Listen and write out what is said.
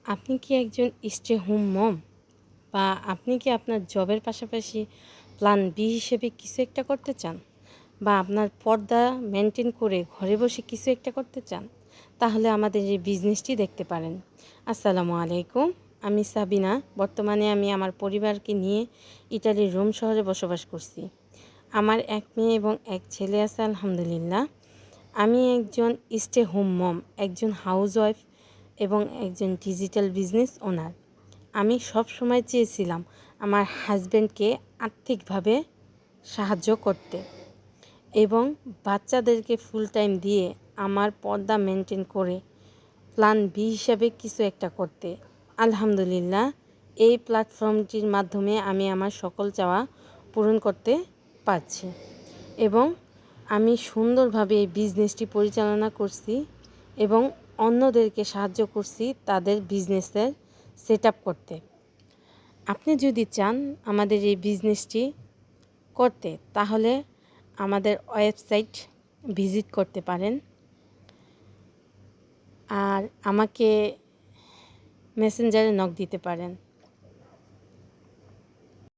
আপনি কি একজন স্টে হোম মম? বা আপনি কি আপনার জবের পাশাপাশি প্ল্যান বি হিসেবে কিছু একটা করতে চান? বা আপনার পর্দা মেনটেন করে ঘরে বসে কিছু একটা করতে চান? তাহলে আমাদের এই বিজনেসটি দেখতে পারেন। আসসালামু আলাইকুম। আমি সাবিনা। বর্তমানে আমি আমার পরিবারকে নিয়ে ইটালির রোম শহরে বসবাস করছি। আমার এক মেয়ে এবং এক ছেলে আছে আলহামদুলিল্লাহ। আমি একজন স্টে হোম মম, একজন হাউসওয়াইফ এবং একজন ডিজিটাল বিজনেস ওনার। আমি সব সময় চেয়েছিলাম আমার হাজব্যান্ডকে আর্থিকভাবে সাহায্য করতে এবং বাচ্চাদেরকে ফুল টাইম দিয়ে আমার পর্দা মেনটেন করে প্ল্যান বি হিসাবে কিছু একটা করতে। আলহামদুলিল্লাহ, এই প্ল্যাটফর্মটির মাধ্যমে আমি আমার সকল চাওয়া পূরণ করতে পারছি এবং আমি সুন্দরভাবে এই বিজনেসটি পরিচালনা করছি এবং অন্যদেরকে সাহায্য করছি তাদের বিজনেসের সেট আপ করতে। আপনি যদি চান আমাদের এই বিজনেসটি করতে, তাহলে আমাদের ওয়েবসাইট ভিজিট করতে পারেন আর আমাকে মেসেঞ্জারে নক দিতে পারেন।